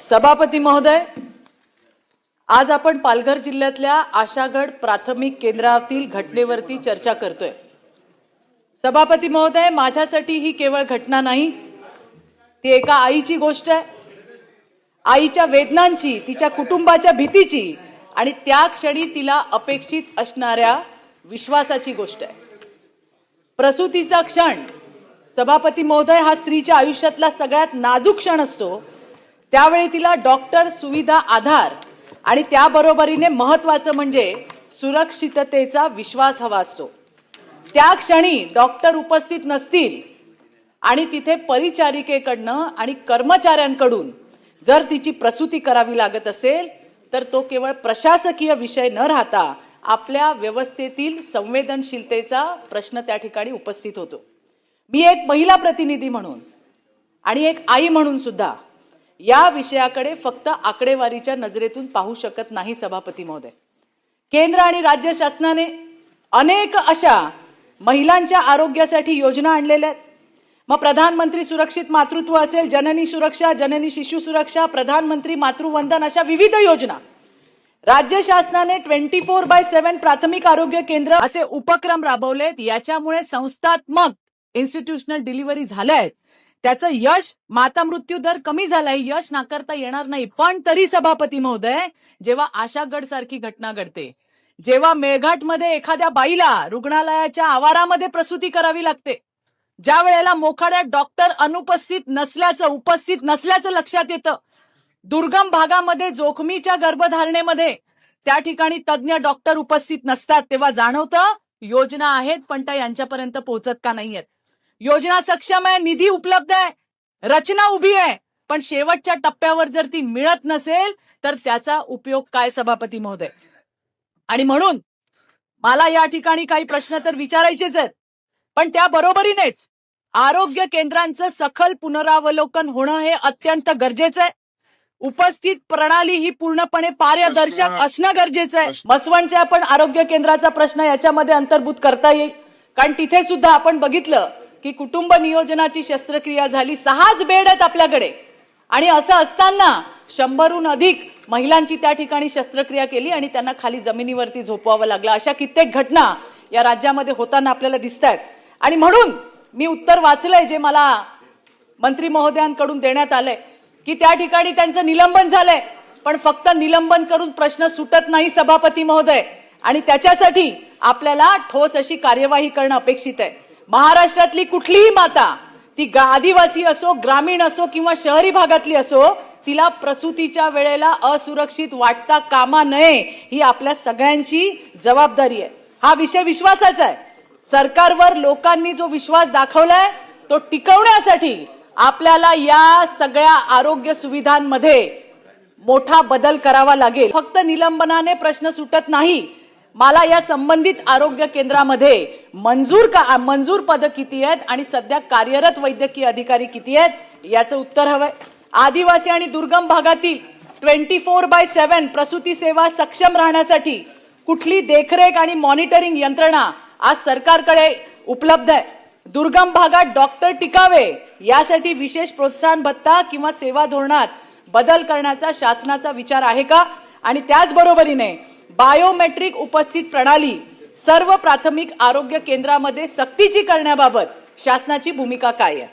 सभापती महोदय, आज आपण पालघर जिल्ह्यातल्या आशागड प्राथमिक केंद्रातील घटनेवरती चर्चा करतोय। सभापती महोदय, माझ्यासाठी ही केवळ घटना नाही, ती एका आईची गोष्ट आहे। आईच्या वेदनांची, तिच्या कुटुंबाच्या भीतीची आणि त्या क्षणी तिला अपेक्षित असणाऱ्या विश्वासाची गोष्ट आहे। प्रसूतीचा क्षण सभापती महोदय हा स्त्रीच्या आयुष्यातला सगळ्यात नाजूक क्षण असतो। त्यावेळी तिला डॉक्टर, सुविधा, आधार आणि त्याबरोबरीने महत्त्वाचं म्हणजे सुरक्षिततेचा विश्वास हवा असतो। त्या क्षणी डॉक्टर उपस्थित नसतील आणि तिथे परिचारिकेकडनं आणि कर्मचाऱ्यांकडून जर तिची प्रसूती करावी लागत असेल तर तो केवळ प्रशासकीय विषय न राहता आपल्या व्यवस्थेतील संवेदनशीलतेचा प्रश्न त्या ठिकाणी उपस्थित होतो। मी एक महिला प्रतिनिधी म्हणून आणि एक आई म्हणून सुद्धा या विषयाकडे फक्त आकडेवारीच्या नजरेतून पाहू शकत नाही। सभापती महोदय, केंद्र आणि राज्य शासनाने अनेक अशा महिलांच्या आरोग्यासाठी योजना आणलेल्या आहेत। मग प्रधानमंत्री सुरक्षित मातृत्व असेल, जननी सुरक्षा, जननी शिशु सुरक्षा, प्रधानमंत्री मातृवंदन, अशा विविध योजना राज्य शासनाने 24/7 प्राथमिक आरोग्य केंद्र असे उपक्रम राबवलेत। याच्यामुळे संस्थात्मक इन्स्टिट्यूशनल डिलिव्हरी झाल्यात, त्याचं यश, माता मृत्यू दर कमी झालाय, यश नाकारता येणार नाही। पण तरी सभापती महोदय, जेव्हा आशागड सारखी घटना घडते, जेव्हा मेळघाटमध्ये एखाद्या बाईला रुग्णालयाच्या आवारामध्ये प्रसूती करावी लागते, ज्या वेळेला मोखाड्यात डॉक्टर उपस्थित नसल्याचं लक्षात येतं, दुर्गम भागामध्ये जोखमीच्या गर्भधारणेमध्ये त्या ठिकाणी तज्ञ डॉक्टर उपस्थित नसतात, तेव्हा जाणवतं योजना आहेत पण त्या यांच्यापर्यंत पोहोचत का नाहीयेत। योजना सक्षम आहे, निधी उपलब्ध आहे, रचना उभी आहे, पण शेवटच्या टप्प्यावर जर ती मिळत नसेल तर त्याचा उपयोग काय सभापती महोदय? आणि म्हणून मला या ठिकाणी काही प्रश्न तर विचारायचेच आहेत, पण त्या बरोबरीनेच आरोग्य केंद्रांचं सखोल पुनरावलोकन होणं हे अत्यंत गरजेचं आहे। उपस्थित प्रणाली ही पूर्णपणे पारदर्शक असणं गरजेचं आहे। मसवणच्या पण आरोग्य केंद्राचा प्रश्न याच्यामध्ये अंतर्भूत करता येईल, कारण तिथे सुद्धा आपण बघितलं की कुटुंब नियोजनाची शस्त्रक्रिया झाली, 6च बेड आहेत आपल्याकडे, आणि असं असताना 100हून अधिक महिलांची त्या ठिकाणी शस्त्रक्रिया केली आणि त्यांना खाली जमिनीवरती झोपवावं लागलं। अशा कित्येक घटना या राज्यामध्ये होताना आपल्याला दिसतायत। आणि म्हणून मी उत्तर वाचलंय जे मला मंत्री महोदयांकडून देण्यात आलंय की त्या ठिकाणी त्यांचं निलंबन झालंय, पण फक्त निलंबन करून प्रश्न सुटत नाही सभापती महोदय, आणि त्याच्यासाठी आपल्याला ठोस अशी कार्यवाही करणं अपेक्षित आहे। महाराष्ट्रातली कुठलीही माता, ती आदिवासी असो, ग्रामीण असो किंवा शहरी भागातली असो, तिला प्रसूतीच्या वेळेला असुरक्षित वाटता कामा नये, ही आपल्या सगळ्यांची जबाबदारी आहे। हा विषय विश्वासाचा आहे। सरकारवर लोकांनी जो विश्वास दाखवलाय तो टिकवण्यासाठी आपल्याला या सगळ्या आरोग्य सुविधांमध्ये मोठा बदल करावा लागेल। फक्त निलंबनाने प्रश्न सुटत नाही। मला या संबंधित आरोग्य केंद्रामध्ये मंजूर पद किती आहेत आणि सध्या कार्यरत वैद्यकीय अधिकारी किती आहेत याचं उत्तर हवंय। आदिवासी आणि दुर्गम भागातील 24/7 प्रसूती सेवा सक्षम राहण्यासाठी कुठली देखरेख आणि मॉनिटरिंग यंत्रणा आज सरकारकडे उपलब्ध आहे? दुर्गम भागात डॉक्टर टिकावे यासाठी विशेष प्रोत्साहन भत्ता किंवा सेवा धोरणात बदल करण्याचा शासनाचा विचार आहे का? आणि त्याचबरोबरीने बायोमेट्रिक उपस्थित प्रणाली सर्व प्राथमिक आरोग्य केंद्रामध्ये सक्तीची करण्याबाबत शासनाची भूमिका काय आहे?